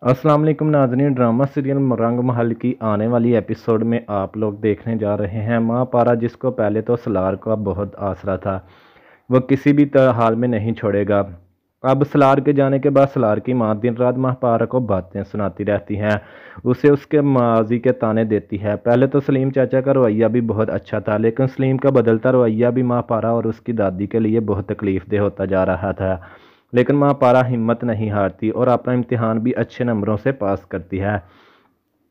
अस्सलाम वालेकुम नाज़रीन। ड्रामा सीरियल रंग महल की आने वाली एपिसोड में आप लोग देखने जा रहे हैं माँ पारा, जिसको पहले तो सलार का बहुत आसरा था। वह किसी भी तरह हाल में नहीं छोड़ेगा। अब सलार के जाने के बाद सलार की माँ दिन रात माँ पारा को बातें सुनाती रहती हैं, उसे उसके माजी के ताने देती है। पहले तो सलीम चाचा का रवैया भी बहुत अच्छा था, लेकिन सलीम का बदलता रवैया भी माँ पारा और उसकी दादी के लिए बहुत तकलीफ दे होता जा रहा था। लेकिन माँ पारा हिम्मत नहीं हारती और अपना इम्तिहान भी अच्छे नंबरों से पास करती है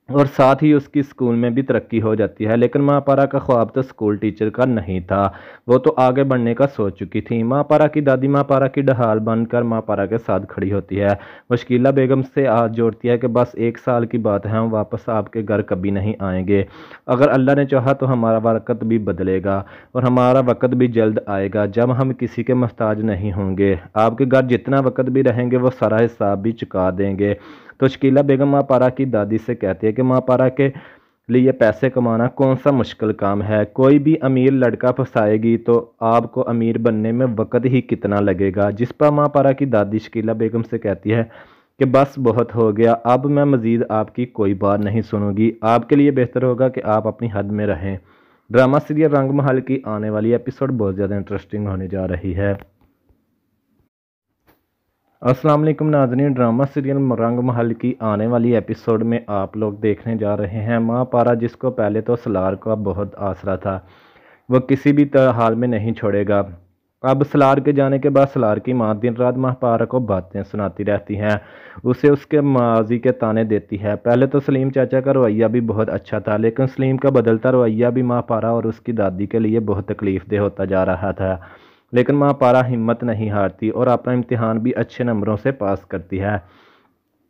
और साथ ही उसकी स्कूल में भी तरक्की हो जाती है। लेकिन माँ पारा का ख्वाब तो स्कूल टीचर का नहीं था, वो तो आगे बढ़ने का सोच चुकी थी। माँ पारा की दादी माँ पारा की ढाल बनकर माँ पारा के साथ खड़ी होती है। मुश्किला बेगम से हाथ जोड़ती है कि बस 1 साल की बात है, हम वापस आपके घर कभी नहीं आएंगे। अगर अल्लाह ने चाहा तो हमारा वक्त भी बदलेगा और हमारा वक्त भी जल्द आएगा जब हम किसी के मोहताज नहीं होंगे। आपके घर जितना वक्त भी रहेंगे वो सारा हिसाब भी चुका देंगे। तो शकीला बेगम माँ पारा की दादी से कहती है कि माँ पारा के लिए पैसे कमाना कौन सा मुश्किल काम है। कोई भी अमीर लड़का फंसाएगी तो आपको अमीर बनने में वक्त ही कितना लगेगा। जिस पर माँ पारा की दादी शकीला बेगम से कहती है कि बस बहुत हो गया, अब मैं मज़ीद आपकी कोई बात नहीं सुनूंगी। आपके लिए बेहतर होगा कि आप अपनी हद में रहें। ड्रामा सीरियल रंग महल की आने वाली एपिसोड बहुत ज़्यादा इंटरेस्टिंग होने जा रही है। अस्सलाम वालेकुम नाज़रीन। ड्रामा सीरियल रंग महल की आने वाली एपिसोड में आप लोग देखने जा रहे हैं माँ पारा, जिसको पहले तो सलार का बहुत आसरा था। वह किसी भी तरह हाल में नहीं छोड़ेगा। अब सलार के जाने के बाद सलार की माँ दिन रात माँ पारा को बातें सुनाती रहती हैं, उसे उसके माजी के ताने देती है। पहले तो सलीम चाचा का रवैया भी बहुत अच्छा था, लेकिन सलीम का बदलता रवैया भी माँ पारा और उसकी दादी के लिए बहुत तकलीफ दे होता जा रहा था। लेकिन माँ पारा हिम्मत नहीं हारती और अपना इम्तिहान भी अच्छे नंबरों से पास करती है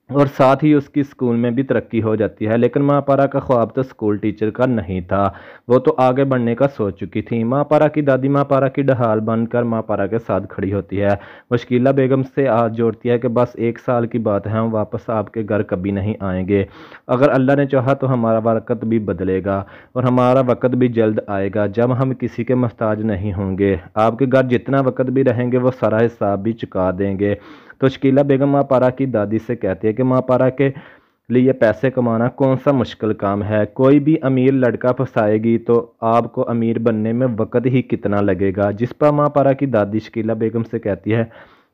और साथ ही उसकी स्कूल में भी तरक्की हो जाती है। लेकिन माँ पारा का ख्वाब तो स्कूल टीचर का नहीं था, वो तो आगे बढ़ने का सोच चुकी थी। माँ पारा की दादी माँ पारा की ढाल बनकर माँ पारा के साथ खड़ी होती है। मुश्किला बेगम से हाथ जोड़ती है कि बस 1 साल की बात है, हम वापस आपके घर कभी नहीं आएंगे। अगर अल्लाह ने चाहा तो हमारा वक्त भी बदलेगा और हमारा वक्त भी जल्द आएगा जब हम किसी के मोहताज नहीं होंगे। आपके घर जितना वक्त भी रहेंगे वो सारा हिसाब भी चुका देंगे। तो शकीला बेगम माँ पारा की दादी से कहती है कि माँ पारा के लिए पैसे कमाना कौन सा मुश्किल काम है। कोई भी अमीर लड़का फंसाएगी तो आपको अमीर बनने में वक्त ही कितना लगेगा। जिस पर माँ पारा की दादी शकीला बेगम से कहती है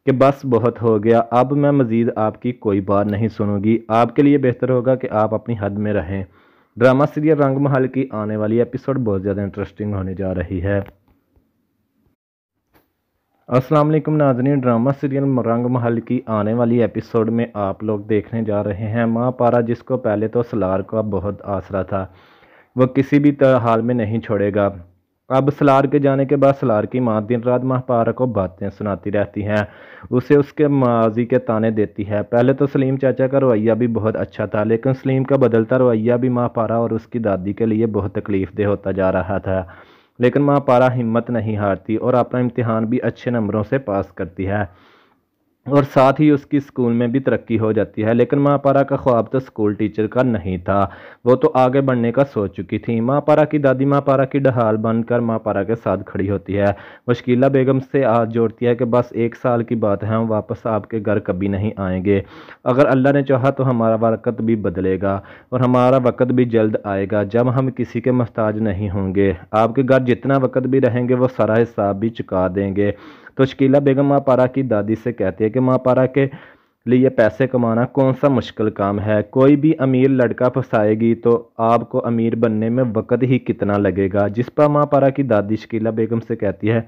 कि बस बहुत हो गया, अब मैं मज़ीद आपकी कोई बात नहीं सुनूंगी। आपके लिए बेहतर होगा कि आप अपनी हद में रहें। ड्रामा सीरियल रंग महल की आने वाली एपिसोड बहुत ज़्यादा इंटरेस्टिंग होने जा रही है। अस्सलाम वालेकुम नाज़रीन। ड्रामा सीरियल रंग महल की आने वाली एपिसोड में आप लोग देखने जा रहे हैं माँ पारा, जिसको पहले तो सलार का बहुत आसरा था। वह किसी भी तरह हाल में नहीं छोड़ेगा। अब सलार के जाने के बाद सलार की माँ दिन रात माँ पारा को बातें सुनाती रहती हैं, उसे उसके माजी के ताने देती है। पहले तो सलीम चाचा का रवैया भी बहुत अच्छा था, लेकिन सलीम का बदलता रवैया भी माँ पारा और उसकी दादी के लिए बहुत तकलीफ दे होता जा रहा था। लेकिन माँ पारा हिम्मत नहीं हारती और अपना इम्तिहान भी अच्छे नंबरों से पास करती है और साथ ही उसकी स्कूल में भी तरक्की हो जाती है। लेकिन माँ पारा का ख्वाब तो स्कूल टीचर का नहीं था, वो तो आगे बढ़ने का सोच चुकी थी। माँ पारा की दादी माँ पारा की ढाल बनकर माँ पारा के साथ खड़ी होती है। मुश्किला बेगम से हाथ जोड़ती है कि बस 1 साल की बात है, हम वापस आपके घर कभी नहीं आएंगे। अगर अल्लाह ने चाहा तो हमारा वक्त भी बदलेगा और हमारा वक्त भी जल्द आएगा जब हम किसी के मोहताज नहीं होंगे। आपके घर जितना वक्त भी रहेंगे वो सारा हिसाब भी चुका देंगे। तो शकीला बेगम माँ पारा की दादी से कहती है कि माँ पारा के लिए पैसे कमाना कौन सा मुश्किल काम है। कोई भी अमीर लड़का फंसाएगी तो आपको अमीर बनने में वक्त ही कितना लगेगा। जिस पर माँ पारा की दादी शकीला बेगम से कहती है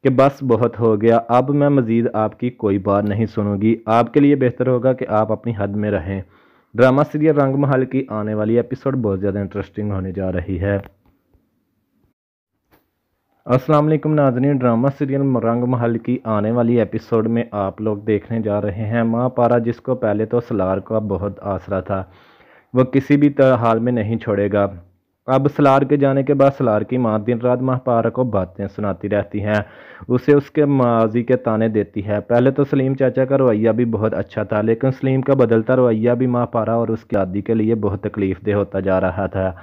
कि बस बहुत हो गया, अब मैं मज़ीद आपकी कोई बात नहीं सुनूंगी। आपके लिए बेहतर होगा कि आप अपनी हद में रहें। ड्रामा सीरियल रंग महल की आने वाली एपिसोड बहुत ज़्यादा इंटरेस्टिंग होने जा रही है। अस्सलाम वालेकुम नाज़रीन। ड्रामा सीरियल रंग महल की आने वाली एपिसोड में आप लोग देखने जा रहे हैं माँ पारा, जिसको पहले तो सलार का बहुत आसरा था। वह किसी भी तरह हाल में नहीं छोड़ेगा। अब सलार के जाने के बाद सलार की माँ दिन रात माँ पारा को बातें सुनाती रहती हैं, उसे उसके माजी के ताने देती है। पहले तो सलीम चाचा का रवैया भी बहुत अच्छा था, लेकिन सलीम का बदलता रवैया भी माँ पारा और उसकी दादी के लिए बहुत तकलीफ दे होता जा रहा था।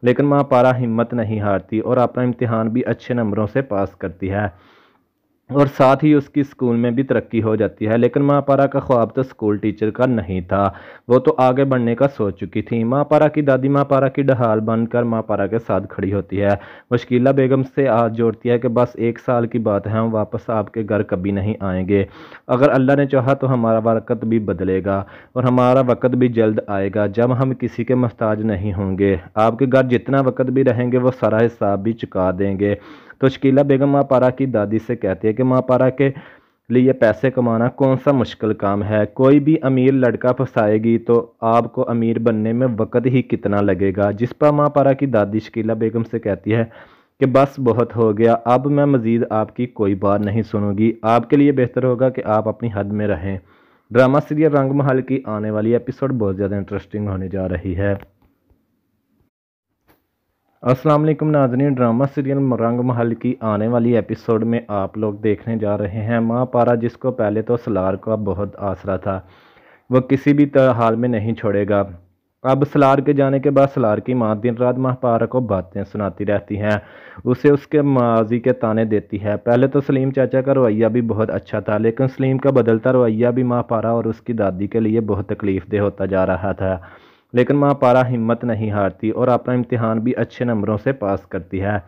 लेकिन माँ पारा हिम्मत नहीं हारती और अपना इम्तिहान भी अच्छे नंबरों से पास करती है और साथ ही उसकी स्कूल में भी तरक्की हो जाती है। लेकिन माँ पारा का ख्वाब तो स्कूल टीचर का नहीं था, वो तो आगे बढ़ने का सोच चुकी थी। माँ पारा की दादी माँ पारा की ढाल बनकर माँ पारा के साथ खड़ी होती है। मुश्किला बेगम से हाथ जोड़ती है कि बस 1 साल की बात है, हम वापस आपके घर कभी नहीं आएंगे। अगर अल्लाह ने चाहा तो हमारा वक़्त भी बदलेगा और हमारा वक़्त भी जल्द आएगा जब हम किसी के मोहताज नहीं होंगे। आपके घर जितना वक़्त भी रहेंगे वो सारा हिसाब भी चुका देंगे। तो शकीला बेगम माँ पारा की दादी से कहती है कि माँ पारा के लिए पैसे कमाना कौन सा मुश्किल काम है, कोई भी अमीर लड़का फंसाएगी तो आपको अमीर बनने में वक़्त ही कितना लगेगा। जिस पर माँ पारा की दादी शकीला बेगम से कहती है कि बस बहुत हो गया, अब मैं मज़ीद आपकी कोई बात नहीं सुनूंगी। आपके लिए बेहतर होगा कि आप अपनी हद में रहें। ड्रामा सीरियल रंग महल की आने वाली एपिसोड बहुत ज़्यादा इंटरेस्टिंग होने जा रही है। अस्सलाम वालेकुम नाज़रीन, ड्रामा सीरियल रंग महल की आने वाली एपिसोड में आप लोग देखने जा रहे हैं माँ पारा, जिसको पहले तो सलार का बहुत आसरा था, वह किसी भी हाल में नहीं छोड़ेगा। अब सलार के जाने के बाद सलार की माँ दिन रात माँ पारा को बातें सुनाती रहती हैं, उसे उसके माजी के ताने देती है। पहले तो सलीम चाचा का रवैया भी बहुत अच्छा था, लेकिन सलीम का बदलता रवैया भी माँ पारा और उसकी दादी के लिए बहुत तकलीफ़देह होता जा रहा था। लेकिन माँ पारा हिम्मत नहीं हारती और अपना इम्तिहान भी अच्छे नंबरों से पास करती है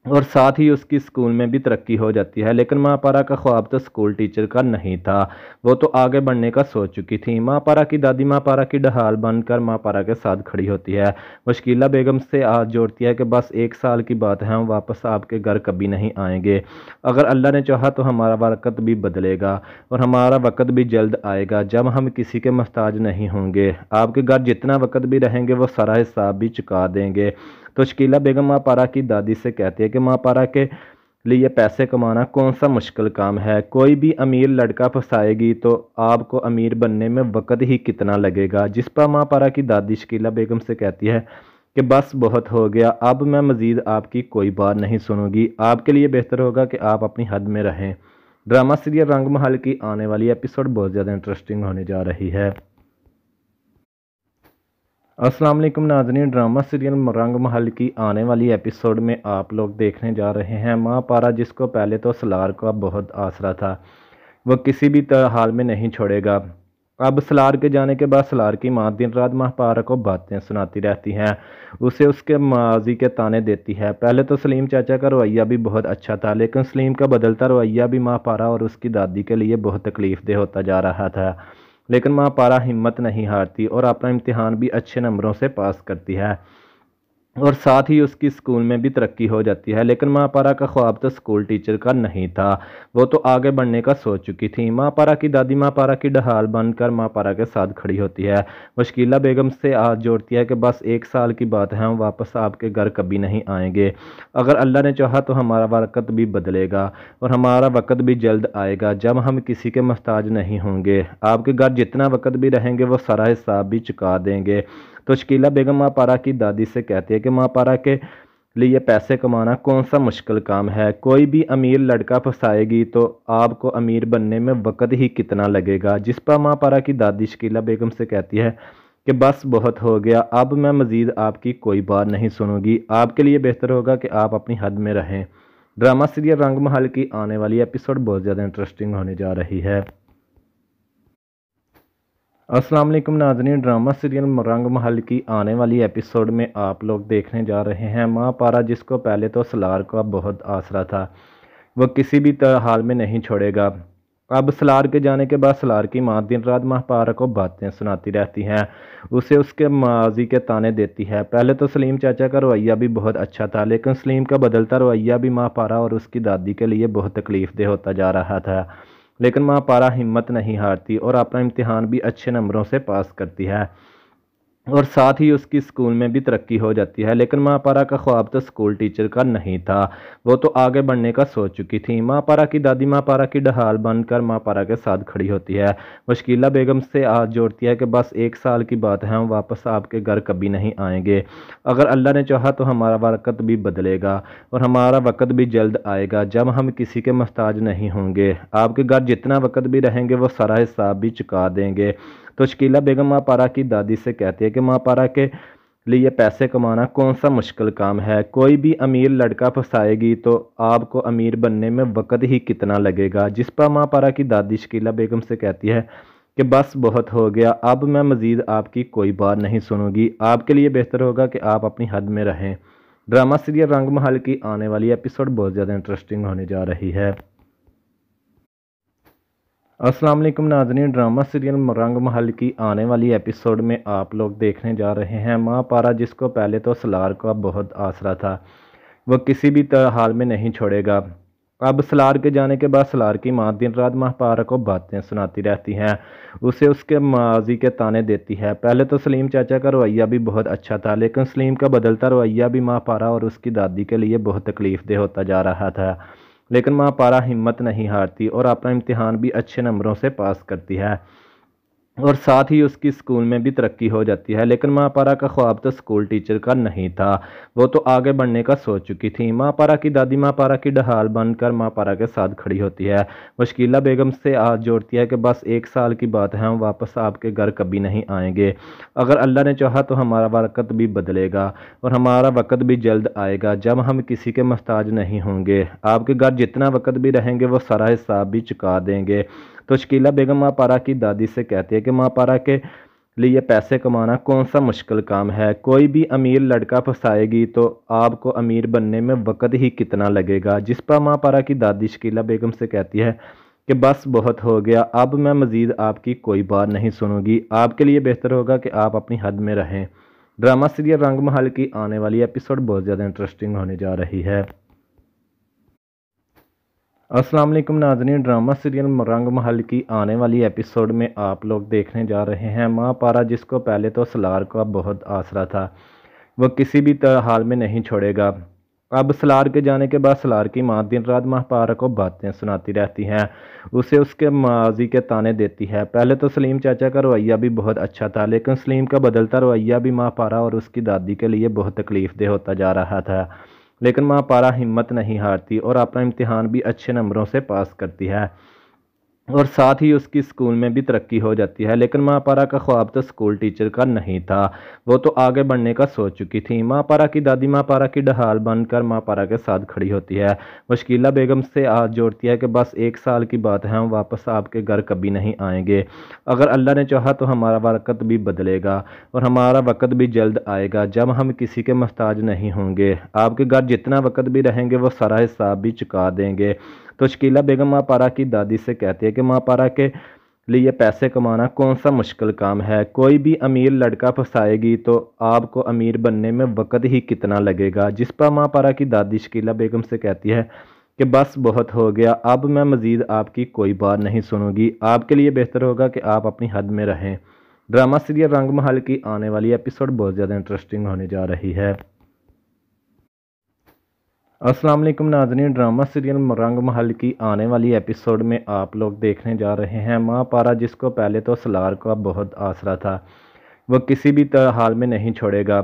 और साथ ही उसकी स्कूल में भी तरक्की हो जाती है। लेकिन माँ पारा का ख्वाब तो स्कूल टीचर का नहीं था, वो तो आगे बढ़ने का सोच चुकी थी। माँ पारा की दादी माँ पारा की ढाल बनकर माँ पारा के साथ खड़ी होती है। मुश्किला बेगम से हाथ जोड़ती है कि बस 1 साल की बात है, हम वापस आपके घर कभी नहीं आएंगे। अगर अल्लाह ने चाहा तो हमारा वक़्त भी बदलेगा और हमारा वक़्त भी जल्द आएगा जब हम किसी के मोहताज नहीं होंगे। आपके घर जितना वक़्त भी रहेंगे वो सारा हिसाब भी चुका देंगे। तो शकीला बेगम माँ पारा की दादी से कहती है कि माँ पारा के लिए पैसे कमाना कौन सा मुश्किल काम है, कोई भी अमीर लड़का फंसाएगी तो आपको अमीर बनने में वक़्त ही कितना लगेगा। जिस पर माँ पारा की दादी शकीला बेगम से कहती है कि बस बहुत हो गया, अब मैं मज़ीद आपकी कोई बात नहीं सुनूंगी। आपके लिए बेहतर होगा कि आप अपनी हद में रहें। ड्रामा सीरियल रंग महल की आने वाली एपिसोड बहुत ज़्यादा इंटरेस्टिंग होने जा रही है। अस्सलाम वालेकुम नाज़रीन, ड्रामा सीरियल रंग महल की आने वाली एपिसोड में आप लोग देखने जा रहे हैं माँ पारा, जिसको पहले तो सलार का बहुत आसरा था, वह किसी भी हाल में नहीं छोड़ेगा। अब सलार के जाने के बाद सलार की माँ दिन रात माँ पारा को बातें सुनाती रहती हैं, उसे उसके माजी के ताने देती है। पहले तो सलीम चाचा का रवैया भी बहुत अच्छा था, लेकिन सलीम का बदलता रवैया भी माँ पारा और उसकी दादी के लिए बहुत तकलीफ़देह होता जा रहा था। लेकिन माँ पारा हिम्मत नहीं हारती और अपना इम्तिहान भी अच्छे नंबरों से पास करती है और साथ ही उसकी स्कूल में भी तरक्की हो जाती है। लेकिन माँ पारा का ख्वाब तो स्कूल टीचर का नहीं था, वो तो आगे बढ़ने का सोच चुकी थी। माँ पारा की दादी माँ पारा की ढाल बनकर माँ पारा के साथ खड़ी होती है। मुश्किला बेगम से हाथ जोड़ती है कि बस 1 साल की बात है, हम वापस आपके घर कभी नहीं आएंगे। अगर अल्लाह ने चाहा तो हमारा वक़्त भी बदलेगा और हमारा वक़्त भी जल्द आएगा जब हम किसी के मोहताज नहीं होंगे। आपके घर जितना वक़्त भी रहेंगे वो सारा हिसाब भी चुका देंगे। तो शकीला बेगम माँ पारा की दादी से कहती है कि माँ पारा के लिए पैसे कमाना कौन सा मुश्किल काम है, कोई भी अमीर लड़का फंसाएगी तो आपको अमीर बनने में वक़्त ही कितना लगेगा। जिस पर माँ पारा की दादी शकीला बेगम से कहती है कि बस बहुत हो गया, अब मैं मज़ीद आपकी कोई बात नहीं सुनूंगी। आपके लिए बेहतर होगा कि आप अपनी हद में रहें। ड्रामा सीरियल रंग महल की आने वाली एपिसोड बहुत ज़्यादा इंटरेस्टिंग होने जा रही है। अस्सलाम वालेकुम नाज़रीन, ड्रामा सीरियल रंग महल की आने वाली एपिसोड में आप लोग देखने जा रहे हैं माँ पारा, जिसको पहले तो सलार का बहुत आसरा था, वह किसी भी हाल में नहीं छोड़ेगा। अब सलार के जाने के बाद सलार की माँ दिन रात माँ पारा को बातें सुनाती रहती हैं, उसे उसके माजी के ताने देती है। पहले तो सलीम चाचा का रवैया भी बहुत अच्छा था, लेकिन सलीम का बदलता रवैया भी माँ पारा और उसकी दादी के लिए बहुत तकलीफ़देह होता जा रहा था। लेकिन माँ पारा हिम्मत नहीं हारती और अपना इम्तिहान भी अच्छे नंबरों से पास करती है और साथ ही उसकी स्कूल में भी तरक्की हो जाती है। लेकिन माँ पारा का ख्वाब तो स्कूल टीचर का नहीं था, वो तो आगे बढ़ने का सोच चुकी थी। माँ पारा की दादी माँ पारा की ढाल बनकर माँ पारा के साथ खड़ी होती है। मुश्किला बेगम से हाथ जोड़ती है कि बस 1 साल की बात है, हम वापस आपके घर कभी नहीं आएंगे। अगर अल्लाह ने चाहा तो हमारा वक़्त भी बदलेगा और हमारा वक़्त भी जल्द आएगा जब हम किसी के मोहताज नहीं होंगे। आपके घर जितना वक़्त भी रहेंगे वो सारा हिसाब भी चुका देंगे। तो शकीला बेगम माँ पारा की दादी से कहती है कि माँ पारा के लिए पैसे कमाना कौन सा मुश्किल काम है। कोई भी अमीर लड़का फंसाएगी तो आपको अमीर बनने में वक्त ही कितना लगेगा। जिस पर माँ पारा की दादी शकीला बेगम से कहती है कि बस बहुत हो गया, अब मैं मज़ीद आपकी कोई बात नहीं सुनूंगी। आपके लिए बेहतर होगा कि आप अपनी हद में रहें। ड्रामा सीरियल रंग महल की आने वाली एपिसोड बहुत ज़्यादा इंटरेस्टिंग होने जा रही है। अस्सलाम वालेकुम नाज़रीन, ड्रामा सीरियल रंग महल की आने वाली एपिसोड में आप लोग देखने जा रहे हैं माँ पारा, जिसको पहले तो सलार का बहुत आसरा था, वह किसी भी हाल में नहीं छोड़ेगा। अब सलार के जाने के बाद सलार की माँ दिन रात माँ पारा को बातें सुनाती रहती हैं, उसे उसके माजी के ताने देती है। पहले तो सलीम चाचा का रवैया भी बहुत अच्छा था, लेकिन सलीम का बदलता रवैया भी माँ पारा और उसकी दादी के लिए बहुत तकलीफ देह होता जा रहा था। लेकिन माँ पारा हिम्मत नहीं हारती और अपना इम्तिहान भी अच्छे नंबरों से पास करती है और साथ ही उसकी स्कूल में भी तरक्की हो जाती है। लेकिन माँ पारा का ख्वाब तो स्कूल टीचर का नहीं था, वो तो आगे बढ़ने का सोच चुकी थी। माँ पारा की दादी माँ पारा की ढाल बनकर माँ पारा के साथ खड़ी होती है। वो शकीला बेगम से हाथ जोड़ती है कि बस 1 साल की बात है, हम वापस आपके घर कभी नहीं आएंगे। अगर अल्लाह ने चाहा तो हमारा वक्त भी बदलेगा और हमारा वक्त भी जल्द आएगा जब हम किसी के मोहताज नहीं होंगे। आपके घर जितना वक्त भी रहेंगे वो सारा हिसाब भी चुका देंगे। तो शकीला बेगम माँ पारा की दादी से कहती है कि माँ पारा के लिए पैसे कमाना कौन सा मुश्किल काम है। कोई भी अमीर लड़का फंसाएगी तो आपको अमीर बनने में वक्त ही कितना लगेगा। जिस पर माँ पारा की दादी शकीला बेगम से कहती है कि बस बहुत हो गया, अब मैं मज़ीद आपकी कोई बात नहीं सुनूंगी। आपके लिए बेहतर होगा कि आप अपनी हद में रहें। ड्रामा सीरियल रंग महल की आने वाली एपिसोड बहुत ज़्यादा इंटरेस्टिंग होने जा रही है। अस्सलाम वालेकुम नाज़रीन, ड्रामा सीरियल रंग महल की आने वाली एपिसोड में आप लोग देखने जा रहे हैं माँ पारा, जिसको पहले तो सलार का बहुत आसरा था, वह किसी भी हाल में नहीं छोड़ेगा। अब सलार के जाने के बाद सलार की माँ दिन रात माँ पारा को बातें सुनाती रहती हैं, उसे उसके माजी के ताने देती है। पहले तो सलीम चाचा का रवैया भी बहुत अच्छा था, लेकिन सलीम का बदलता रवैया भी माँ पारा और उसकी दादी के लिए बहुत तकलीफ देह होता जा रहा था। लेकिन माँ पारा हिम्मत नहीं हारती और अपना इम्तिहान भी अच्छे नंबरों से पास करती है और साथ ही उसकी स्कूल में भी तरक्की हो जाती है। लेकिन माँ पारा का ख्वाब तो स्कूल टीचर का नहीं था, वो तो आगे बढ़ने का सोच चुकी थी। माँ पारा की दादी माँ पारा की ढाल बनकर माँ पारा के साथ खड़ी होती है। वो शकीला बेगम से हाथ जोड़ती है कि बस 1 साल की बात है, हम वापस आपके घर कभी नहीं आएंगे। अगर अल्लाह ने चाहा तो हमारा वक्त भी बदलेगा और हमारा वक्त भी जल्द आएगा जब हम किसी के मोहताज नहीं होंगे। आपके घर जितना वक्त भी रहेंगे वो सारा हिसाब भी चुका देंगे। तो शकीला बेगम माँ पारा की दादी से कहती है कि माँ पारा के लिए पैसे कमाना कौन सा मुश्किल काम है। कोई भी अमीर लड़का फंसाएगी तो आपको अमीर बनने में वक्त ही कितना लगेगा। जिस पर माँ पारा की दादी शकीला बेगम से कहती है कि बस बहुत हो गया, अब मैं मज़ीद आपकी कोई बात नहीं सुनूंगी। आपके लिए बेहतर होगा कि आप अपनी हद में रहें। ड्रामा सीरियल रंग महल की आने वाली एपिसोड बहुत ज़्यादा इंटरेस्टिंग होने जा रही है। अस्सलाम वालेकुम नाज़रीन, ड्रामा सीरियल रंग महल की आने वाली एपिसोड में आप लोग देखने जा रहे हैं माँ पारा, जिसको पहले तो सलार का बहुत आसरा था, वह किसी भी हाल में नहीं छोड़ेगा।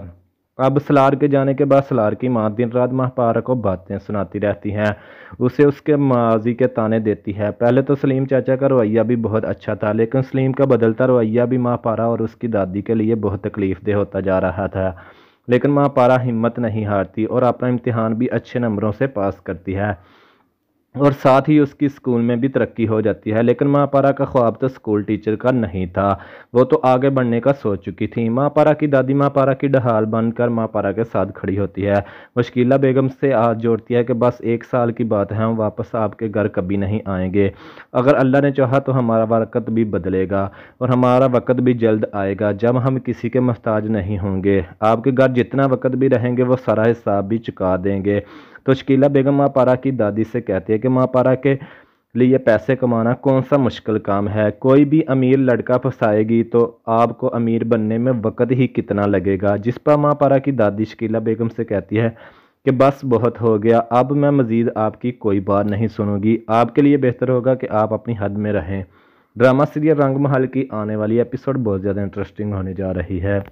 अब सलार के जाने के बाद सलार की माँ दिन रात माँ पारा को बातें सुनाती रहती हैं, उसे उसके माजी के ताने देती है। पहले तो सलीम चाचा का रवैया भी बहुत अच्छा था, लेकिन सलीम का बदलता रवैया भी माँ पारा और उसकी दादी के लिए बहुत तकलीफ देह होता जा रहा था। लेकिन माँ पारा हिम्मत नहीं हारती और अपना इम्तिहान भी अच्छे नंबरों से पास करती है और साथ ही उसकी स्कूल में भी तरक्की हो जाती है। लेकिन माँ पारा का ख्वाब तो स्कूल टीचर का नहीं था, वो तो आगे बढ़ने का सोच चुकी थी। माँ पारा की दादी माँ पारा की ढाल बनकर माँ पारा के साथ खड़ी होती है। वो शकीला बेगम से हाथ जोड़ती है कि बस 1 साल की बात है, हम वापस आपके घर कभी नहीं आएंगे। अगर अल्लाह ने चाहा तो हमारा वक्त भी बदलेगा और हमारा वक्त भी जल्द आएगा जब हम किसी के मोहताज नहीं होंगे। आपके घर जितना वक्त भी रहेंगे वो सारा हिसाब भी चुका देंगे। तो शकीला बेगम माँ पारा की दादी से कहती है कि माँ पारा के लिए पैसे कमाना कौन सा मुश्किल काम है। कोई भी अमीर लड़का फंसाएगी तो आपको अमीर बनने में वक्त ही कितना लगेगा। जिस पर माँ पारा की दादी शकीला बेगम से कहती है कि बस बहुत हो गया, अब मैं मज़ीद आपकी कोई बात नहीं सुनूंगी। आपके लिए बेहतर होगा कि आप अपनी हद में रहें। ड्रामा सीरियल रंग महल की आने वाली एपिसोड बहुत ज़्यादा इंटरेस्टिंग होने जा रही है।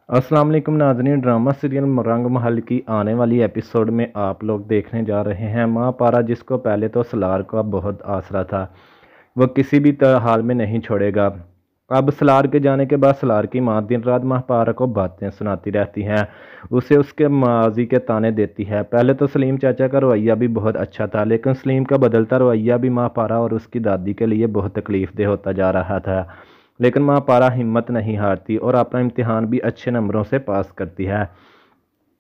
अस्सलाम वालेकुम नाज़रीन, ड्रामा सीरियल रंग महल की आने वाली एपिसोड में आप लोग देखने जा रहे हैं माँ पारा, जिसको पहले तो सलार का बहुत आसरा था, वह किसी भी हाल में नहीं छोड़ेगा। अब सलार के जाने के बाद सलार की माँ दिन रात महापारा को बातें सुनाती रहती हैं, उसे उसके माजी के ताने देती है। पहले तो सलीम चाचा का रवैया भी बहुत अच्छा था, लेकिन सलीम का बदलता रवैया भी महापारा और उसकी दादी के लिए बहुत तकलीफदेह होता जा रहा था। लेकिन महापारा हिम्मत नहीं हारती और अपना इम्तिहान भी अच्छे नंबरों से पास करती है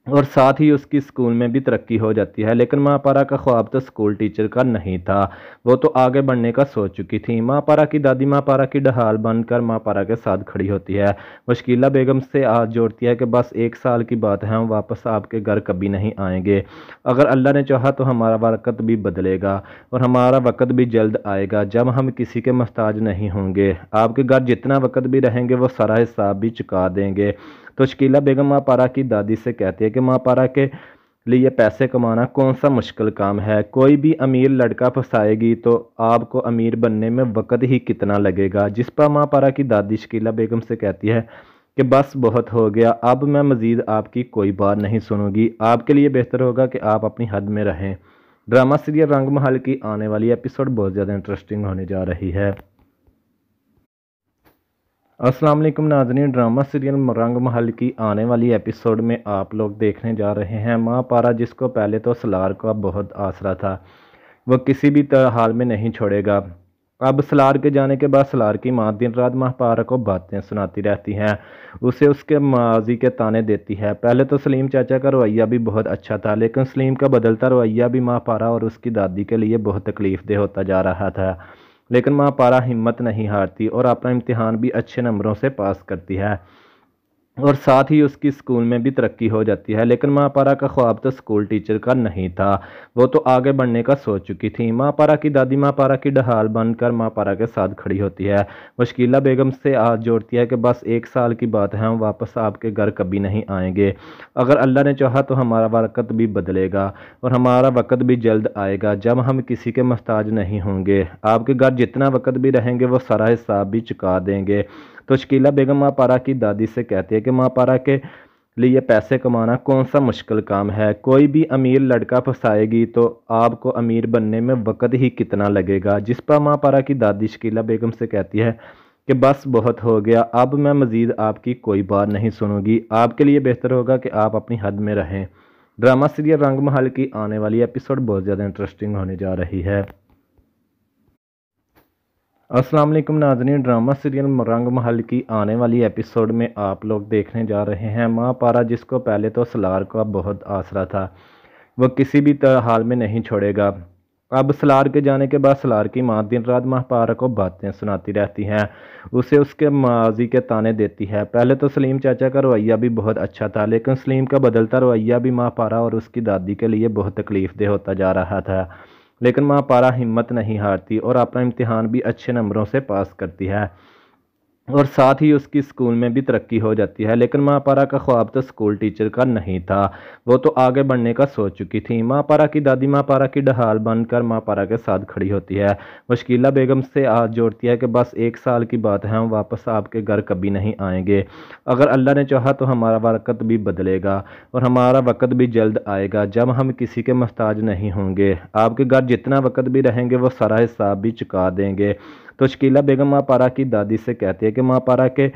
और साथ ही उसकी स्कूल में भी तरक्की हो जाती है। लेकिन महापारा का ख्वाब तो स्कूल टीचर का नहीं था, वो तो आगे बढ़ने का सोच चुकी थी। महापारा की दादी महापारा की ढाल बनकर महापारा के साथ खड़ी होती है। मुश्किला बेगम से हाथ जोड़ती है कि बस 1 साल की बात है, हम वापस आपके घर कभी नहीं आएंगे। अगर अल्लाह ने चाहा तो हमारा वक्त भी बदलेगा और हमारा वक्त भी जल्द आएगा जब हम किसी के मोहताज नहीं होंगे। आपके घर जितना वक्त भी रहेंगे वो सारा हिसाब भी चुका देंगे। तो शकीला बेगम महापारा की दादी से कहती है कि महापारा के लिए पैसे कमाना कौन सा मुश्किल काम है, कोई भी अमीर लड़का फंसाएगी तो आपको अमीर बनने में वक्त ही कितना लगेगा। जिस पर महापारा की दादी शकीला बेगम से कहती है कि बस बहुत हो गया, अब मैं मज़ीद आपकी कोई बात नहीं सुनूंगी। आपके लिए बेहतर होगा कि आप अपनी हद में रहें। ड्रामा सीरियल रंग महल की आने वाली एपिसोड बहुत ज़्यादा इंटरेस्टिंग होने जा रही है। अस्सलाम वालेकुम नाज़रीन, ड्रामा सीरियल रंग महल की आने वाली एपिसोड में आप लोग देखने जा रहे हैं महापारा, जिसको पहले तो सलार का बहुत आसरा था, वह किसी भी हाल में नहीं छोड़ेगा। अब सलार के जाने के बाद सलार की माँ दिन रात महापारा को बातें सुनाती रहती हैं, उसे उसके माजी के ताने देती है। पहले तो सलीम चाचा का रवैया भी बहुत अच्छा था, लेकिन सलीम का बदलता रवैया भी महापारा और उसकी दादी के लिए बहुत तकलीफदेह होता जा रहा था। लेकिन महापारा हिम्मत नहीं हारती और अपना इम्तिहान भी अच्छे नंबरों से पास करती है और साथ ही उसकी स्कूल में भी तरक्की हो जाती है। लेकिन महापारा का ख्वाब तो स्कूल टीचर का नहीं था, वो तो आगे बढ़ने का सोच चुकी थी। महापारा की दादी महापारा की ढाल बनकर महापारा के साथ खड़ी होती है। मुश्किला बेगम से हाथ जोड़ती है कि बस 1 साल की बात है, हम वापस आपके घर कभी नहीं आएंगे। अगर अल्लाह ने चाहा तो हमारा वक्त भी बदलेगा और हमारा वक्त भी जल्द आएगा जब हम किसी के मोहताज नहीं होंगे। आपके घर जितना वक्त भी रहेंगे वो सारा हिसाब भी चुका देंगे। तो शकीला बेगम महापारा की दादी से कहती है कि महापारा के लिए पैसे कमाना कौन सा मुश्किल काम है, कोई भी अमीर लड़का फंसाएगी तो आपको अमीर बनने में वक्त ही कितना लगेगा। जिस पर महापारा की दादी शकीला बेगम से कहती है कि बस बहुत हो गया, अब मैं मज़ीद आपकी कोई बात नहीं सुनूंगी। आपके लिए बेहतर होगा कि आप अपनी हद में रहें। ड्रामा सीरियल रंग महल की आने वाली एपिसोड बहुत ज़्यादा इंटरेस्टिंग होने जा रही है। अस्सलाम वालेकुम नाज़रीन, ड्रामा सीरियल रंग महल की आने वाली एपिसोड में आप लोग देखने जा रहे हैं महापारा, जिसको पहले तो सलार का बहुत आसरा था, वह किसी भी हाल में नहीं छोड़ेगा। अब सलार के जाने के बाद सलार की माँ दिन रात महापारा को बातें सुनाती रहती हैं, उसे उसके माजी के ताने देती है। पहले तो सलीम चाचा का रवैया भी बहुत अच्छा था, लेकिन सलीम का बदलता रवैया भी महापारा और उसकी दादी के लिए बहुत तकलीफदेह होता जा रहा था। लेकिन महापारा हिम्मत नहीं हारती और अपना इम्तिहान भी अच्छे नंबरों से पास करती है और साथ ही उसकी स्कूल में भी तरक्की हो जाती है। लेकिन महापारा का ख्वाब तो स्कूल टीचर का नहीं था, वो तो आगे बढ़ने का सोच चुकी थी। महापारा की दादी महापारा की ढाल बनकर महापारा के साथ खड़ी होती है। मुश्किला बेगम से हाथ जोड़ती है कि बस 1 साल की बात है, हम वापस आपके घर कभी नहीं आएंगे। अगर अल्लाह ने चाहा तो हमारा वक्त भी बदलेगा और हमारा वक्त भी जल्द आएगा जब हम किसी के मोहताज नहीं होंगे। आपके घर जितना वक्त भी रहेंगे वो सारा हिसाब भी चुका देंगे। तो शकीला बेगम महापारा की दादी से कहती है कि महापारा के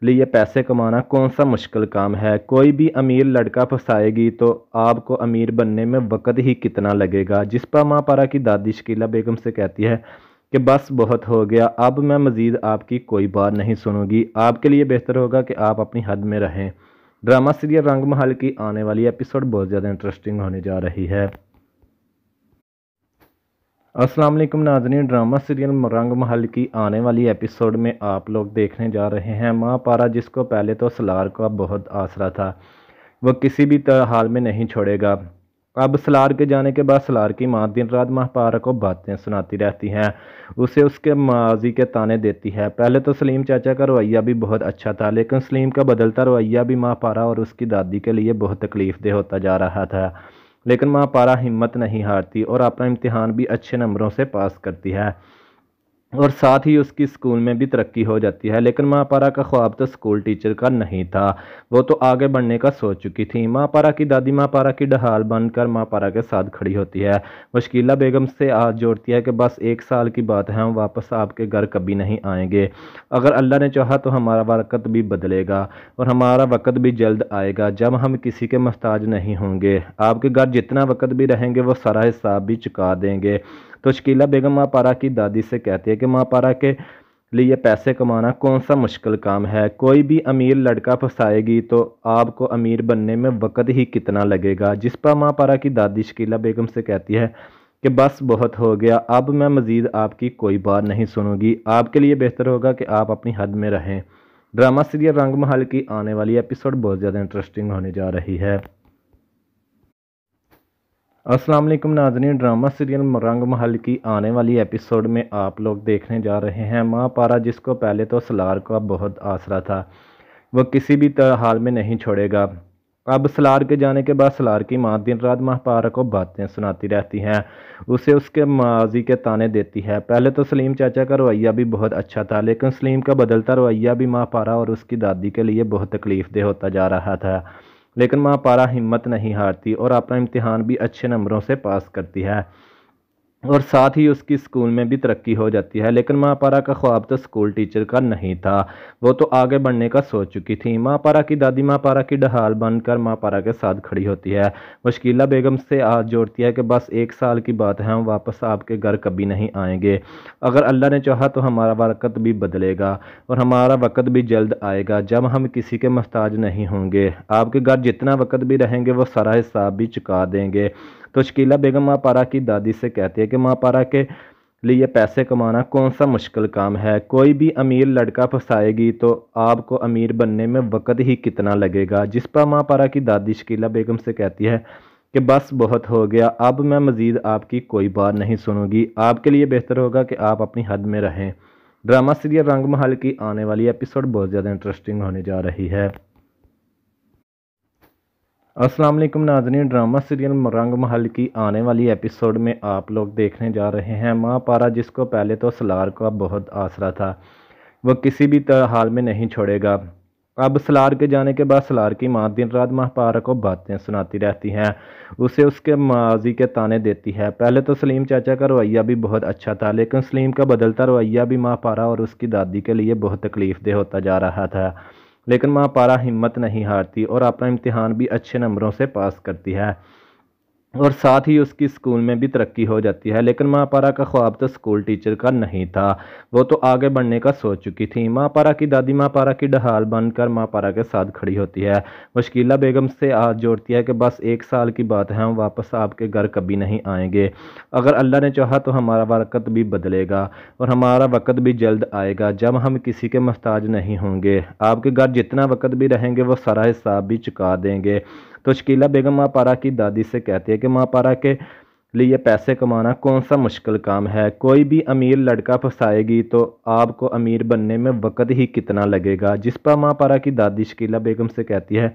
लिए पैसे कमाना कौन सा मुश्किल काम है, कोई भी अमीर लड़का फंसाएगी तो आपको अमीर बनने में वक्त ही कितना लगेगा। जिस पर महापारा की दादी शकीला बेगम से कहती है कि बस बहुत हो गया, अब मैं मज़ीद आपकी कोई बात नहीं सुनूंगी। आपके लिए बेहतर होगा कि आप अपनी हद में रहें। ड्रामा सीरियल रंग महल की आने वाली एपिसोड बहुत ज़्यादा इंटरेस्टिंग होने जा रही है। अस्सलाम वालेकुम नाज़रीन, ड्रामा सीरियल रंग महल की आने वाली एपिसोड में आप लोग देखने जा रहे हैं महापारा, जिसको पहले तो सलार का बहुत आसरा था, वह किसी भी हाल में नहीं छोड़ेगा। अब सलार के जाने के बाद सलार की माँ दिन रात महापारा को बातें सुनाती रहती हैं, उसे उसके माजी के ताने देती है। पहले तो सलीम चाचा का रवैया भी बहुत अच्छा था, लेकिन सलीम का बदलता रवैया भी महापारा और उसकी दादी के लिए बहुत तकलीफदेह होता जा रहा था। लेकिन महापारा हिम्मत नहीं हारती और अपना इम्तिहान भी अच्छे नंबरों से पास करती है और साथ ही उसकी स्कूल में भी तरक्की हो जाती है। लेकिन माँ पारा का ख्वाब तो स्कूल टीचर का नहीं था, वो तो आगे बढ़ने का सोच चुकी थी। माँ पारा की दादी माँ पारा की ढाल बनकर माँ पारा के साथ खड़ी होती है। मुश्किला बेगम से हाथ जोड़ती है कि बस 1 साल की बात है, हम वापस आपके घर कभी नहीं आएंगे। अगर अल्लाह ने चाहा तो हमारा वक्त भी बदलेगा और हमारा वक्त भी जल्द आएगा जब हम किसी के मोहताज नहीं होंगे। आपके घर जितना वक्त भी रहेंगे वो सारा हिसाब भी चुका देंगे। तो शकीला बेगम माँ पारा की दादी से कहती है कि माँ पारा के लिए पैसे कमाना कौन सा मुश्किल काम है, कोई भी अमीर लड़का फंसाएगी तो आपको अमीर बनने में वक्त ही कितना लगेगा। जिस पर माँ पारा की दादी शकीला बेगम से कहती है कि बस बहुत हो गया, अब मैं मज़ीद आपकी कोई बात नहीं सुनूंगी, आपके लिए बेहतर होगा कि आप अपनी हद में रहें। ड्रामा सीरियल रंग महल की आने वाली एपिसोड बहुत ज़्यादा इंटरेस्टिंग होने जा रही है। अस्सलाम वालेकुम नाज़रीन, ड्रामा सीरियल रंग महल की आने वाली एपिसोड में आप लोग देखने जा रहे हैं माँ पारा, जिसको पहले तो सलार का बहुत आसरा था, वह किसी भी तरह हाल में नहीं छोड़ेगा। अब सलार के जाने के बाद सलार की माँ दिन रात माँ पारा को बातें सुनाती रहती हैं, उसे उसके माजी के ताने देती है। पहले तो सलीम चाचा का रवैया भी बहुत अच्छा था, लेकिन सलीम का बदलता रवैया भी माँ पारा और उसकी दादी के लिए बहुत तकलीफ दे होता जा रहा था। लेकिन माँ पारा हिम्मत नहीं हारती और अपना इम्तिहान भी अच्छे नंबरों से पास करती है और साथ ही उसकी स्कूल में भी तरक्की हो जाती है। लेकिन माँ पारा का ख्वाब तो स्कूल टीचर का नहीं था, वो तो आगे बढ़ने का सोच चुकी थी। माँ पारा की दादी माँ पारा की ढाल बनकर माँ पारा के साथ खड़ी होती है। मुश्किला बेगम से हाथ जोड़ती है कि बस 1 साल की बात है, हम वापस आपके घर कभी नहीं आएंगे। अगर अल्लाह ने चाहा तो हमारा वक्त भी बदलेगा और हमारा वक्त भी जल्द आएगा जब हम किसी के मोहताज नहीं होंगे। आपके घर जितना वक्त भी रहेंगे वो सारा हिसाब भी चुका देंगे। तो शकीला बेगम माँ पारा की दादी से कहती है कि माँ पारा के लिए पैसे कमाना कौन सा मुश्किल काम है, कोई भी अमीर लड़का फंसाएगी तो आपको अमीर बनने में वक्त ही कितना लगेगा। जिस पर माँ पारा की दादी शकीला बेगम से कहती है कि बस बहुत हो गया, अब मैं मज़ीद आपकी कोई बात नहीं सुनूंगी, आपके लिए बेहतर होगा कि आप अपनी हद में रहें। ड्रामा सीरियल रंग महल की आने वाली एपिसोड बहुत ज़्यादा इंटरेस्टिंग होने जा रही है। अस्सलाम वालेकुम नाज़रीन, ड्रामा सीरियल रंग महल की आने वाली एपिसोड में आप लोग देखने जा रहे हैं माँ पारा, जिसको पहले तो सलार का बहुत आसरा था, वह किसी भी तरह हाल में नहीं छोड़ेगा। अब सलार के जाने के बाद सलार की माँ दिन रात माँ पारा को बातें सुनाती रहती हैं, उसे उसके माजी के ताने देती है। पहले तो सलीम चाचा का रवैया भी बहुत अच्छा था, लेकिन सलीम का बदलता रवैया भी माँ पारा और उसकी दादी के लिए बहुत तकलीफ दे होता जा रहा था। लेकिन माँ पारा हिम्मत नहीं हारती और अपना इम्तिहान भी अच्छे नंबरों से पास करती है और साथ ही उसकी स्कूल में भी तरक्की हो जाती है। लेकिन माँ पारा का ख्वाब तो स्कूल टीचर का नहीं था, वो तो आगे बढ़ने का सोच चुकी थी। माँ पारा की दादी माँ पारा की ढाल बनकर माँ पारा के साथ खड़ी होती है। मुश्किला बेगम से हाथ जोड़ती है कि बस 1 साल की बात है, हम वापस आपके घर कभी नहीं आएंगे। अगर अल्लाह ने चाहा तो हमारा वक्त भी बदलेगा और हमारा वक्त भी जल्द आएगा जब हम किसी के मोहताज नहीं होंगे। आपके घर जितना वक्त भी रहेंगे वो सारा हिसाब भी चुका देंगे। तो शकीला बेगम माँ पारा की दादी से कहती है कि माँ पारा के लिए पैसे कमाना कौन सा मुश्किल काम है, कोई भी अमीर लड़का फंसाएगी तो आपको अमीर बनने में वक्त ही कितना लगेगा। जिस पर माँ पारा की दादी शकीला बेगम से कहती है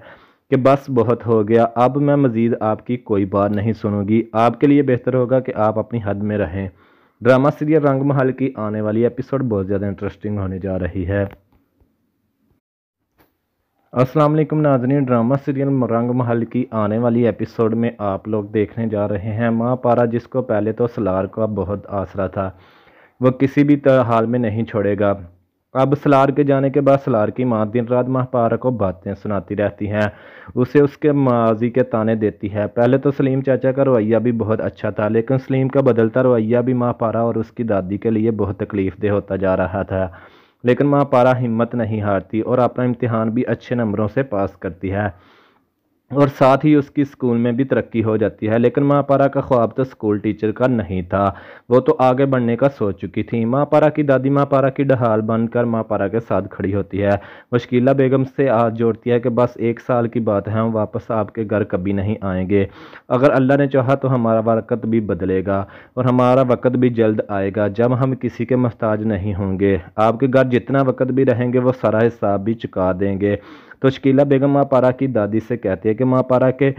कि बस बहुत हो गया, अब मैं मज़ीद आपकी कोई बात नहीं सुनूंगी, आपके लिए बेहतर होगा कि आप अपनी हद में रहें। ड्रामा सीरियल रंग महल की आने वाली एपिसोड बहुत ज़्यादा इंटरेस्टिंग होने जा रही है। अस्सलाम वालेकुम नाज़रीन, ड्रामा सीरियल रंग महल की आने वाली एपिसोड में आप लोग देखने जा रहे हैं माँ पारा, जिसको पहले तो सलार का बहुत आसरा था, वह किसी भी तरह हाल में नहीं छोड़ेगा। अब सलार के जाने के बाद सलार की माँ दिन रात माँ पारा को बातें सुनाती रहती हैं, उसे उसके माजी के ताने देती है। पहले तो सलीम चाचा का रवैया भी बहुत अच्छा था, लेकिन सलीम का बदलता रवैया भी माँ पारा और उसकी दादी के लिए बहुत तकलीफ दे होता जा रहा था। लेकिन माँ पारा हिम्मत नहीं हारती और अपना इम्तिहान भी अच्छे नंबरों से पास करती है और साथ ही उसकी स्कूल में भी तरक्की हो जाती है। लेकिन माँ पारा का ख्वाब तो स्कूल टीचर का नहीं था, वो तो आगे बढ़ने का सोच चुकी थी। माँ पारा की दादी माँ पारा की ढाल बनकर माँ पारा के साथ खड़ी होती है। मुश्किला बेगम से हाथ जोड़ती है कि बस 1 साल की बात है, हम वापस आपके घर कभी नहीं आएंगे। अगर अल्लाह ने चाहा तो हमारा वक्त भी बदलेगा और हमारा वक्त भी जल्द आएगा जब हम किसी के मोहताज नहीं होंगे। आपके घर जितना वक्त भी रहेंगे वो सारा हिसाब भी चुका देंगे। तो शकीला बेगम माँ पारा की दादी से कहती है कि माँ पारा के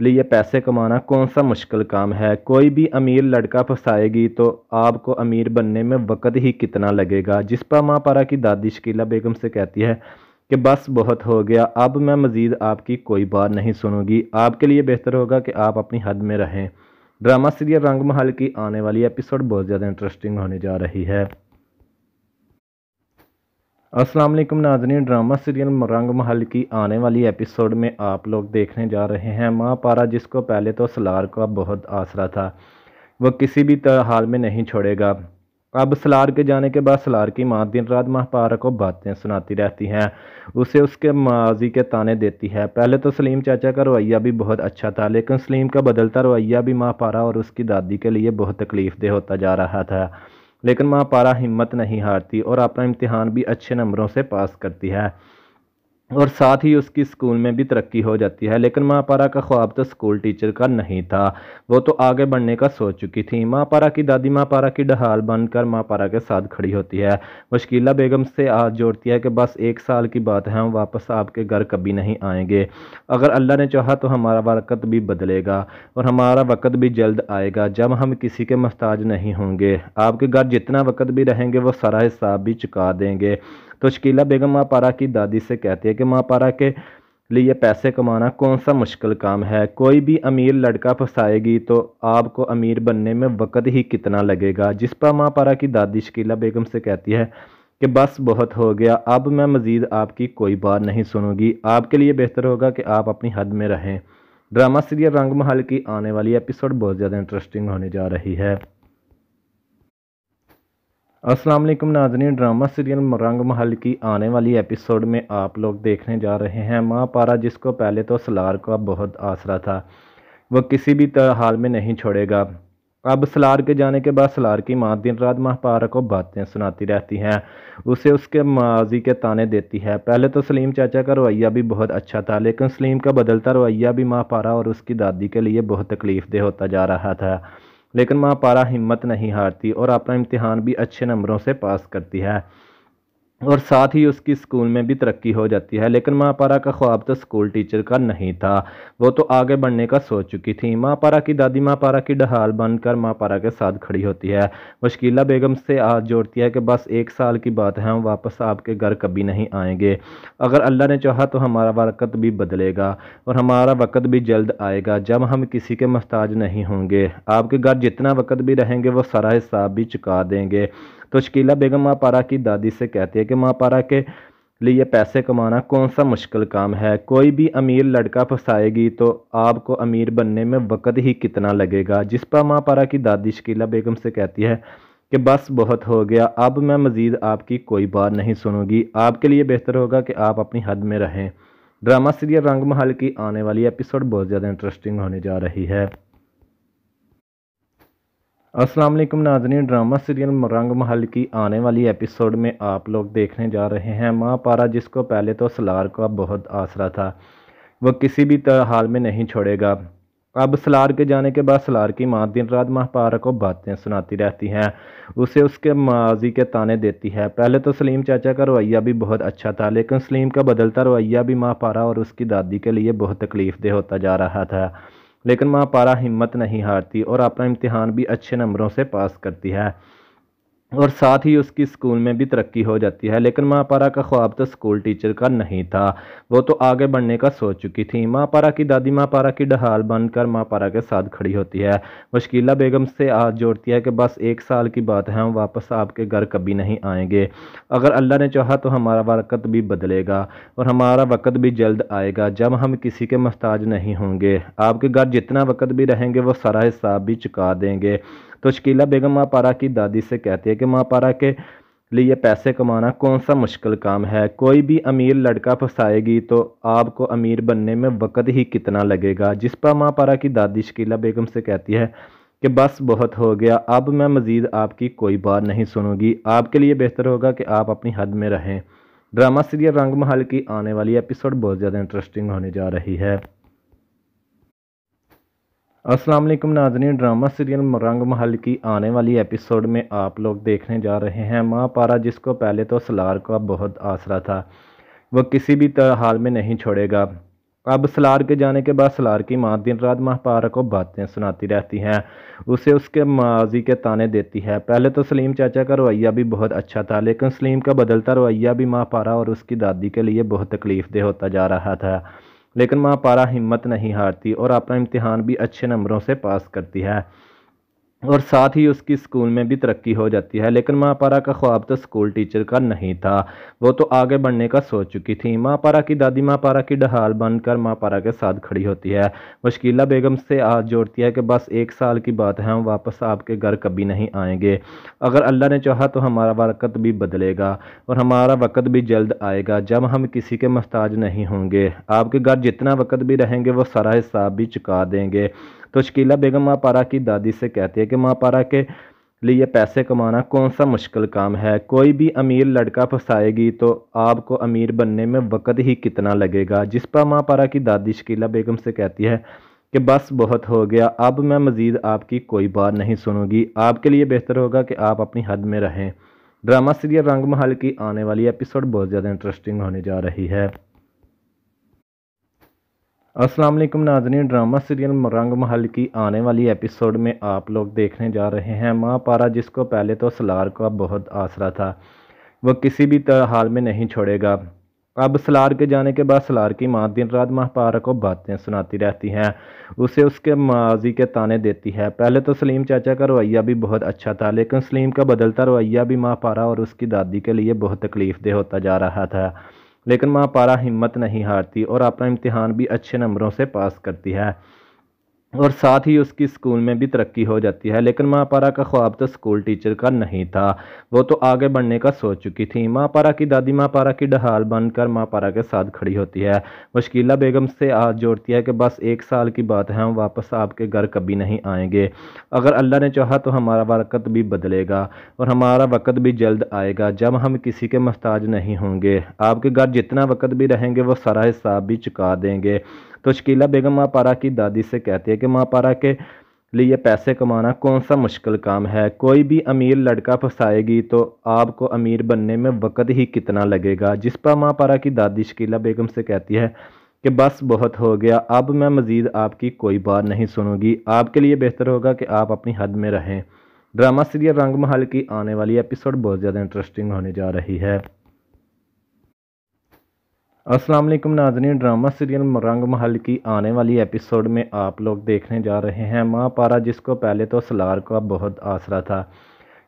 लिए पैसे कमाना कौन सा मुश्किल काम है। कोई भी अमीर लड़का फंसाएगी तो आपको अमीर बनने में वक्त ही कितना लगेगा। जिस पर माँ पारा की दादी शकीला बेगम से कहती है कि बस बहुत हो गया, अब मैं मज़ीद आपकी कोई बात नहीं सुनूंगी। आपके लिए बेहतर होगा कि आप अपनी हद में रहें। ड्रामा सीरियल रंग महल की आने वाली एपिसोड बहुत ज़्यादा इंटरेस्टिंग होने जा रही है। अस्सलाम वालेकुम नाज़रीन, ड्रामा सीरियल रंग महल की आने वाली एपिसोड में आप लोग देखने जा रहे हैं माँ पारा, जिसको पहले तो सलार का बहुत आसरा था, वह किसी भी हाल में नहीं छोड़ेगा। अब सलार के जाने के बाद सलार की माँ दिन रात माँ पारा को बातें सुनाती रहती हैं, उसे उसके माजी के ताने देती है। पहले तो सलीम चाचा का रवैया भी बहुत अच्छा था, लेकिन सलीम का बदलता रवैया भी माँ पारा और उसकी दादी के लिए बहुत तकलीफदेह होता जा रहा था। लेकिन माँ पारा हिम्मत नहीं हारती और अपना इम्तिहान भी अच्छे नंबरों से पास करती है और साथ ही उसकी स्कूल में भी तरक्की हो जाती है। लेकिन माँ पारा का ख्वाब तो स्कूल टीचर का नहीं था, वो तो आगे बढ़ने का सोच चुकी थी। माँ पारा की दादी माँ पारा की ढाल बनकर माँ पारा के साथ खड़ी होती है। वो शकीला बेगम से हाथ जोड़ती है कि बस 1 साल की बात है, हम वापस आपके घर कभी नहीं आएंगे। अगर अल्लाह ने चाहा तो हमारा वक्त भी बदलेगा और हमारा वक्त भी जल्द आएगा जब हम किसी के मोहताज नहीं होंगे। आपके घर जितना वक्त भी रहेंगे वो सारा हिसाब भी चुका देंगे। तो शकीला बेगम माँ पारा की दादी से कहती है कि माँ पारा के लिए पैसे कमाना कौन सा मुश्किल काम है। कोई भी अमीर लड़का फंसाएगी तो आपको अमीर बनने में वक्त ही कितना लगेगा। जिस पर माँ पारा की दादी शकीला बेगम से कहती है कि बस बहुत हो गया, अब मैं मज़ीद आपकी कोई बात नहीं सुनूंगी। आपके लिए बेहतर होगा कि आप अपनी हद में रहें। ड्रामा सीरियल रंग महल की आने वाली एपिसोड बहुत ज़्यादा इंटरेस्टिंग होने जा रही है। अस्सलाम वालेकुम नाज़रीन, ड्रामा सीरियल रंग महल की आने वाली एपिसोड में आप लोग देखने जा रहे हैं माँ पारा, जिसको पहले तो सलार का बहुत आसरा था, वह किसी भी हाल में नहीं छोड़ेगा। अब सलार के जाने के बाद सलार की माँ दिन रात माँ पारा को बातें सुनाती रहती हैं, उसे उसके माजी के ताने देती है। पहले तो सलीम चाचा का रवैया भी बहुत अच्छा था, लेकिन सलीम का बदलता रवैया भी माँ पारा और उसकी दादी के लिए बहुत तकलीफदेह होता जा रहा था। लेकिन माँ पारा हिम्मत नहीं हारती और अपना इम्तिहान भी अच्छे नंबरों से पास करती है और साथ ही उसकी स्कूल में भी तरक्की हो जाती है। लेकिन माँ पारा का ख्वाब तो स्कूल टीचर का नहीं था, वो तो आगे बढ़ने का सोच चुकी थी। माँ पारा की दादी माँ पारा की ढाल बनकर माँ पारा के साथ खड़ी होती है। वो शकीला बेगम से हाथ जोड़ती है कि बस 1 साल की बात है, हम वापस आपके घर कभी नहीं आएंगे। अगर अल्लाह ने चाहा तो हमारा वक्त भी बदलेगा और हमारा वक्त भी जल्द आएगा जब हम किसी के मोहताज नहीं होंगे। आपके घर जितना वक्त भी रहेंगे वो सारा हिसाब भी चुका देंगे। तो शकीला बेगम माँ पारा की दादी से कहती है कि माँ पारा के लिए पैसे कमाना कौन सा मुश्किल काम है। कोई भी अमीर लड़का फंसाएगी तो आपको अमीर बनने में वक्त ही कितना लगेगा। जिस पर माँ पारा की दादी शकीला बेगम से कहती है कि बस बहुत हो गया, अब मैं मज़ीद आपकी कोई बात नहीं सुनूंगी। आपके लिए बेहतर होगा कि आप अपनी हद में रहें। ड्रामा सीरियल रंग महल की आने वाली एपिसोड बहुत ज़्यादा इंटरेस्टिंग होने जा रही है। अस्सलाम वालेकुम नाज़रीन, ड्रामा सीरियल रंग महल की आने वाली एपिसोड में आप लोग देखने जा रहे हैं माँ पारा, जिसको पहले तो सलार का बहुत आसरा था, वह किसी भी हाल में नहीं छोड़ेगा। अब सलार के जाने के बाद सलार की माँ दिन रात माँ पारा को बातें सुनाती रहती हैं, उसे उसके माजी के ताने देती है। पहले तो सलीम चाचा का रवैया भी बहुत अच्छा था, लेकिन सलीम का बदलता रवैया भी माँ पारा और उसकी दादी के लिए बहुत तकलीफदेह होता जा रहा था। लेकिन माँ पारा हिम्मत नहीं हारती और अपना इम्तिहान भी अच्छे नंबरों से पास करती है और साथ ही उसकी स्कूल में भी तरक्की हो जाती है। लेकिन माँ पारा का ख्वाब तो स्कूल टीचर का नहीं था, वो तो आगे बढ़ने का सोच चुकी थी। माँ पारा की दादी माँ पारा की ढाल बनकर माँ पारा के साथ खड़ी होती है। वो शकीला बेगम से हाथ जोड़ती है कि बस 1 साल की बात है, हम वापस आपके घर कभी नहीं आएंगे। अगर अल्लाह ने चाहा तो हमारा वक्त भी बदलेगा और हमारा वक्त भी जल्द आएगा जब हम किसी के मोहताज नहीं होंगे। आपके घर जितना वक्त भी रहेंगे वो सारा हिसाब भी चुका देंगे। तो शकीला बेगम माँ पारा की दादी से कहती है कि माँ पारा के लिए पैसे कमाना कौन सा मुश्किल काम है। कोई भी अमीर लड़का फंसाएगी तो आपको अमीर बनने में वक्त ही कितना लगेगा। जिस पर माँ पारा की दादी शकीला बेगम से कहती है कि बस बहुत हो गया, अब मैं मज़ीद आपकी कोई बात नहीं सुनूंगी। आपके लिए बेहतर होगा कि आप अपनी हद में रहें। ड्रामा सीरियल रंग महल की आने वाली एपिसोड बहुत ज़्यादा इंटरेस्टिंग होने जा रही है। अस्सलाम वालेकुम नाज़रीन, ड्रामा सीरियल रंग महल की आने वाली एपिसोड में आप लोग देखने जा रहे हैं माँ पारा, जिसको पहले तो सलार का बहुत आसरा था, वह किसी भी हाल में नहीं छोड़ेगा। अब सलार के जाने के बाद सलार की माँ दिन रात महापारा को बातें सुनाती रहती हैं, उसे उसके माजी के ताने देती है। पहले तो सलीम चाचा का रवैया भी बहुत अच्छा था, लेकिन सलीम का बदलता रवैया भी महापारा और उसकी दादी के लिए बहुत तकलीफदेह होता जा रहा था। लेकिन महापारा हिम्मत नहीं हारती और अपना इम्तिहान भी अच्छे नंबरों से पास करती है और साथ ही उसकी स्कूल में भी तरक्की हो जाती है। लेकिन महापारा का ख्वाब तो स्कूल टीचर का नहीं था, वो तो आगे बढ़ने का सोच चुकी थी। महापारा की दादी महापारा की ढाल बनकर महापारा के साथ खड़ी होती है। मुश्किला बेगम से हाथ जोड़ती है कि बस 1 साल की बात है, हम वापस आपके घर कभी नहीं आएंगे। अगर अल्लाह ने चाहा तो हमारा वक़्त भी बदलेगा और हमारा वक़्त भी जल्द आएगा जब हम किसी के मोहताज नहीं होंगे। आपके घर जितना वक़्त भी रहेंगे वो सारा हिसाब भी चुका देंगे। तो शकीला बेगम महापारा की दादी से कहती है कि महापारा के लिए पैसे कमाना कौन सा मुश्किल काम है, कोई भी अमीर लड़का फंसाएगी तो आपको अमीर बनने में वक़्त ही कितना लगेगा। जिस पर महापारा की दादी शकीला बेगम से कहती है कि बस बहुत हो गया, अब मैं मज़ीद आपकी कोई बात नहीं सुनूंगी। आपके लिए बेहतर होगा कि आप अपनी हद में रहें। ड्रामा सीरियल रंग महल की आने वाली एपिसोड बहुत ज़्यादा इंटरेस्टिंग होने जा रही है। अस्सलाम वालेकुम नाज़रीन, ड्रामा सीरियल रंग महल की आने वाली एपिसोड में आप लोग देखने जा रहे हैं महापारा, जिसको पहले तो सलार का बहुत आसरा था, वह किसी भी हाल में नहीं छोड़ेगा। अब सलार के जाने के बाद सलार की माँ दिन रात महापारा को बातें सुनाती रहती हैं, उसे उसके माजी के ताने देती है। पहले तो सलीम चाचा का रवैया भी बहुत अच्छा था, लेकिन सलीम का बदलता रवैया भी महापारा और उसकी दादी के लिए बहुत तकलीफदेह होता जा रहा था। लेकिन महापारा हिम्मत नहीं हारती और अपना इम्तिहान भी अच्छे नंबरों से पास करती है और साथ ही उसकी स्कूल में भी तरक्की हो जाती है। लेकिन महापारा का ख्वाब तो स्कूल टीचर का नहीं था, वो तो आगे बढ़ने का सोच चुकी थी। महापारा की दादी महापारा की ढाल बनकर महापारा के साथ खड़ी होती है। मुश्किला बेगम से हाथ जोड़ती है कि बस 1 साल की बात है, हम वापस आपके घर कभी नहीं आएंगे। अगर अल्लाह ने चाहा तो हमारा वक़्त भी बदलेगा और हमारा वक़्त भी जल्द आएगा जब हम किसी के मोहताज नहीं होंगे। आपके घर जितना वक़्त भी रहेंगे वो सारा हिसाब भी चुका देंगे। तो शकीला बेगम महापारा की दादी से कहती है कि महापारा के लिए पैसे कमाना कौन सा मुश्किल काम है, कोई भी अमीर लड़का फंसाएगी तो आपको अमीर बनने में वक़्त ही कितना लगेगा। जिस पर महापारा की दादी शकीला बेगम से कहती है कि बस बहुत हो गया, अब मैं मज़ीद आपकी कोई बात नहीं सुनूंगी। आपके लिए बेहतर होगा कि आप अपनी हद में रहें। ड्रामा सीरियल रंग महल की आने वाली एपिसोड बहुत ज़्यादा इंटरेस्टिंग होने जा रही है। अस्सलाम वालेकुम नाज़रीन, ड्रामा सीरियल रंग महल की आने वाली एपिसोड में आप लोग देखने जा रहे हैं महापारा, जिसको पहले तो सलार का बहुत आसरा था,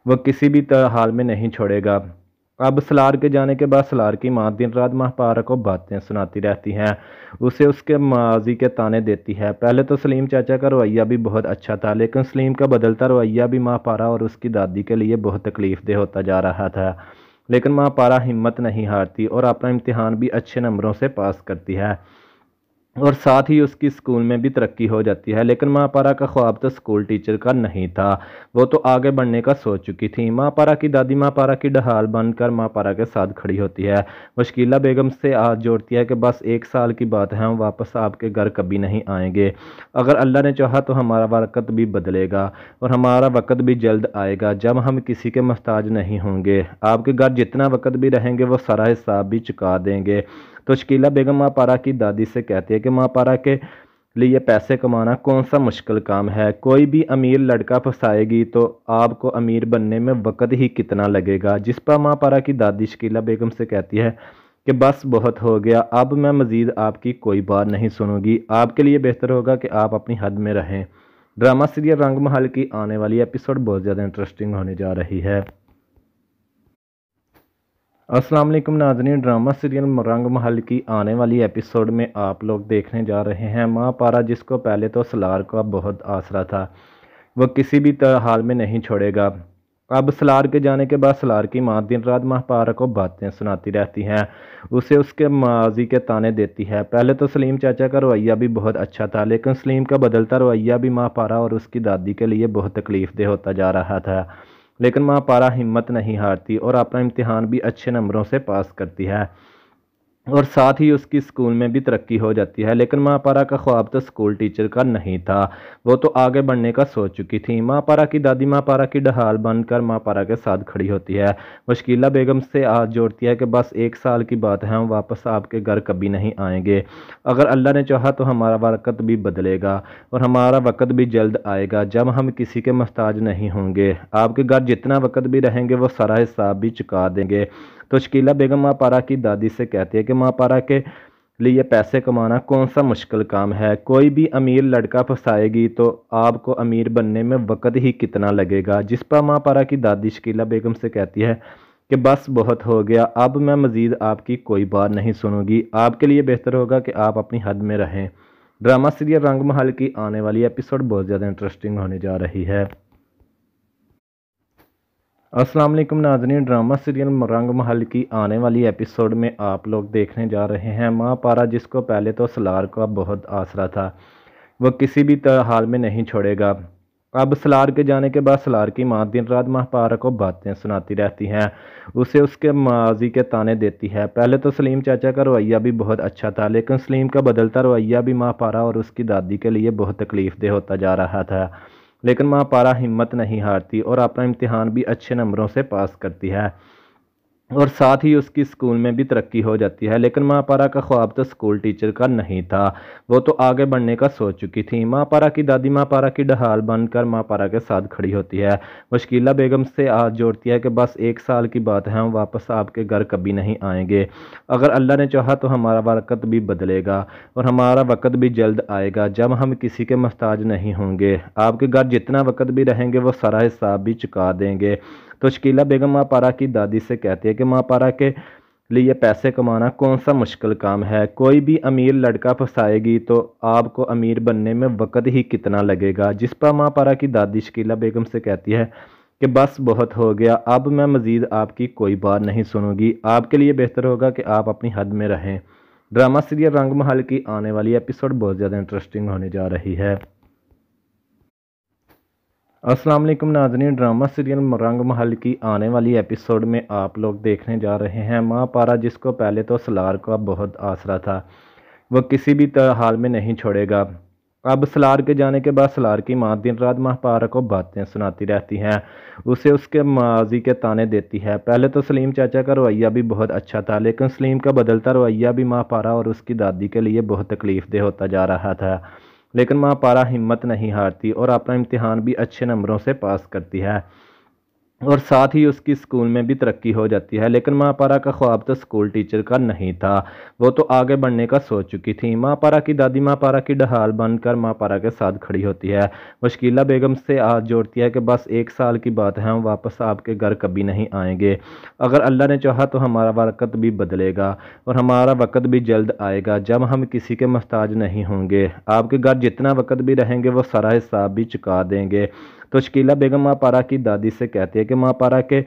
वह किसी भी हाल में नहीं छोड़ेगा। अब सलार के जाने के बाद सलार की माँ दिन रात महापारा को बातें सुनाती रहती हैं, उसे उसके माजी के ताने देती है। पहले तो सलीम चाचा का रवैया भी बहुत अच्छा था, लेकिन सलीम का बदलता रवैया भी महापारा और उसकी दादी के लिए बहुत तकलीफदेह होता जा रहा था। लेकिन महापारा हिम्मत नहीं हारती और अपना इम्तिहान भी अच्छे नंबरों से पास करती है और साथ ही उसकी स्कूल में भी तरक्की हो जाती है। लेकिन महापारा का ख्वाब तो स्कूल टीचर का नहीं था, वो तो आगे बढ़ने का सोच चुकी थी। महापारा की दादी महापारा की ढाल बनकर महापारा के साथ खड़ी होती है। मुश्किला बेगम से हाथ जोड़ती है कि बस 1 साल की बात है, हम वापस आपके घर कभी नहीं आएंगे। अगर अल्लाह ने चाहा तो हमारा वक़्त भी बदलेगा और हमारा वक़्त भी जल्द आएगा जब हम किसी के मोहताज नहीं होंगे। आपके घर जितना वक़्त भी रहेंगे वो सारा हिसाब भी चुका देंगे। तो शकीला बेगम महापारा की दादी से कहती है कि महापारा के लिए पैसे कमाना कौन सा मुश्किल काम है, कोई भी अमीर लड़का फंसाएगी तो आपको अमीर बनने में वक़्त ही कितना लगेगा। जिस पर महापारा की दादी शकीला बेगम से कहती है कि बस बहुत हो गया, अब मैं मज़ीद आपकी कोई बात नहीं सुनूंगी। आपके लिए बेहतर होगा कि आप अपनी हद में रहें। ड्रामा सीरियल रंग महल की आने वाली एपिसोड बहुत ज़्यादा इंटरेस्टिंग होने जा रही है। अस्सलाम वालेकुम नाज़रीन, ड्रामा सीरियल रंग महल की आने वाली एपिसोड में आप लोग देखने जा रहे हैं महापारा, जिसको पहले तो सलार का बहुत आसरा था, वह किसी भी हाल में नहीं छोड़ेगा। अब सलार के जाने के बाद सलार की माँ दिन रात महापारा को बातें सुनाती रहती हैं, उसे उसके माजी के ताने देती है। पहले तो सलीम चाचा का रवैया भी बहुत अच्छा था, लेकिन सलीम का बदलता रवैया भी महापारा और उसकी दादी के लिए बहुत तकलीफदेह होता जा रहा था। लेकिन महापारा हिम्मत नहीं हारती और अपना इम्तिहान भी अच्छे नंबरों से पास करती है और साथ ही उसकी स्कूल में भी तरक्की हो जाती है। लेकिन माँ पारा का ख्वाब तो स्कूल टीचर का नहीं था, वो तो आगे बढ़ने का सोच चुकी थी। माँ पारा की दादी माँ पारा की ढाल बनकर माँ पारा के साथ खड़ी होती है। मुश्किला बेगम से हाथ जोड़ती है कि बस 1 साल की बात है, हम वापस आपके घर कभी नहीं आएंगे। अगर अल्लाह ने चाहा तो हमारा वक़्त भी बदलेगा और हमारा वक़्त भी जल्द आएगा जब हम किसी के मोहताज नहीं होंगे। आपके घर जितना वक़्त भी रहेंगे वो सारा हिसाब भी चुका देंगे। तो शकीला बेगम माँ पारा की दादी से कहती है कि माँ पारा के लिए पैसे कमाना कौन सा मुश्किल काम है। कोई भी अमीर लड़का फंसाएगी तो आपको अमीर बनने में वक़्त ही कितना लगेगा। जिस पर माँ पारा की दादी शकीला बेगम से कहती है कि बस बहुत हो गया, अब मैं मज़ीद आपकी कोई बात नहीं सुनूंगी। आपके लिए बेहतर होगा कि आप अपनी हद में रहें। ड्रामा सीरियल रंग महल की आने वाली एपिसोड बहुत ज़्यादा इंटरेस्टिंग होने जा रही है। अस्सलाम वालेकुम नाज़रीन, ड्रामा सीरियल रंग महल की आने वाली एपिसोड में आप लोग देखने जा रहे हैं माँ पारा, जिसको पहले तो सलार का बहुत आसरा था, वह किसी भी तरह हाल में नहीं छोड़ेगा। अब सलार के जाने के बाद सलार की माँ दिन रात माँ पारा को बातें सुनाती रहती हैं, उसे उसके माजी के ताने देती है। पहले तो सलीम चाचा का रवैया भी बहुत अच्छा था, लेकिन सलीम का बदलता रवैया भी माँ पारा और उसकी दादी के लिए बहुत तकलीफ दे होता जा रहा था। लेकिन माँ पारा हिम्मत नहीं हारती और अपना इम्तिहान भी अच्छे नंबरों से पास करती है और साथ ही उसकी स्कूल में भी तरक्की हो जाती है। लेकिन माँ पारा का ख्वाब तो स्कूल टीचर का नहीं था, वो तो आगे बढ़ने का सोच चुकी थी। माँ पारा की दादी माँ पारा की ढाल बनकर माँ पारा के साथ खड़ी होती है। मुश्किला बेगम से हाथ जोड़ती है कि बस 1 साल की बात है, हम वापस आपके घर कभी नहीं आएंगे। अगर अल्लाह ने चाहा तो हमारा वक़्त भी बदलेगा और हमारा वक़्त भी जल्द आएगा जब हम किसी के मोहताज नहीं होंगे। आपके घर जितना वक़्त भी रहेंगे वो सारा हिसाब भी चुका देंगे। तो शकीला बेगम माँ पारा की दादी से कहती है कि माँ पारा के लिए पैसे कमाना कौन सा मुश्किल काम है। कोई भी अमीर लड़का फंसाएगी तो आपको अमीर बनने में वक़्त ही कितना लगेगा। जिस पर माँ पारा की दादी शकीला बेगम से कहती है कि बस बहुत हो गया, अब मैं मज़ीद आपकी कोई बात नहीं सुनूंगी। आपके लिए बेहतर होगा कि आप अपनी हद में रहें। ड्रामा सीरियल रंग महल की आने वाली एपिसोड बहुत ज़्यादा इंटरेस्टिंग होने जा रही है। अस्सलाम वालेकुम नाज़रीन, ड्रामा सीरियल रंग महल की आने वाली एपिसोड में आप लोग देखने जा रहे हैं माँ पारा, जिसको पहले तो सलार का बहुत आसरा था, वह किसी भी तरह हाल में नहीं छोड़ेगा। अब सलार के जाने के बाद सलार की माँ दिन रात माँ पारा को बातें सुनाती रहती हैं, उसे उसके माजी के ताने देती है। पहले तो सलीम चाचा का रवैया भी बहुत अच्छा था, लेकिन सलीम का बदलता रवैया भी माँ पारा और उसकी दादी के लिए बहुत तकलीफ दे होता जा रहा था। लेकिन माँ पारा हिम्मत नहीं हारती और अपना इम्तिहान भी अच्छे नंबरों से पास करती है और साथ ही उसकी स्कूल में भी तरक्की हो जाती है। लेकिन माँ पारा का ख्वाब तो स्कूल टीचर का नहीं था, वो तो आगे बढ़ने का सोच चुकी थी। माँ पारा की दादी माँ पारा की ढाल बनकर माँ पारा के साथ खड़ी होती है। मुश्किला बेगम से हाथ जोड़ती है कि बस 1 साल की बात है, हम वापस आपके घर कभी नहीं आएंगे। अगर अल्लाह ने चाहा तो हमारा वक़्त भी बदलेगा और हमारा वक़्त भी जल्द आएगा जब हम किसी के मोहताज नहीं होंगे। आपके घर जितना वक़्त भी रहेंगे वो सारा हिसाब भी चुका देंगे। तो शकीला बेगम माँ पारा की दादी से कहती है कि माँ पारा के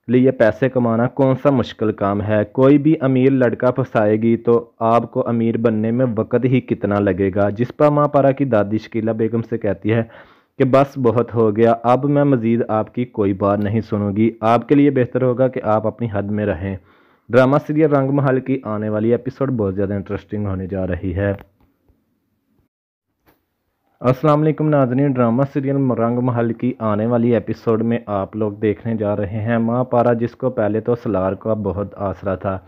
लिए पैसे कमाना कौन सा मुश्किल काम है। कोई भी अमीर लड़का फंसाएगी तो आपको अमीर बनने में वक़्त ही कितना लगेगा। जिस पर माँ पारा की दादी शकीला बेगम से कहती है कि बस बहुत हो गया, अब मैं मज़ीद आपकी कोई बात नहीं सुनूंगी। आपके लिए बेहतर होगा कि आप अपनी हद में रहें। ड्रामा सीरियल रंग महल की आने वाली एपिसोड बहुत ज़्यादा इंटरेस्टिंग होने जा रही है। अस्सलाम वालेकुम नाज़रीन, ड्रामा सीरियल रंग महल की आने वाली एपिसोड में आप लोग देखने जा रहे हैं माँ पारा, जिसको पहले तो सलार का बहुत आसरा था,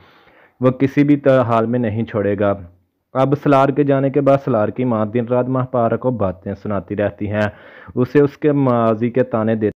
वह किसी भी तरह हाल में नहीं छोड़ेगा। अब सलार के जाने के बाद सलार की माँ दिन रात माँ पारा को बातें सुनाती रहती हैं, उसे उसके माजी के ताने देती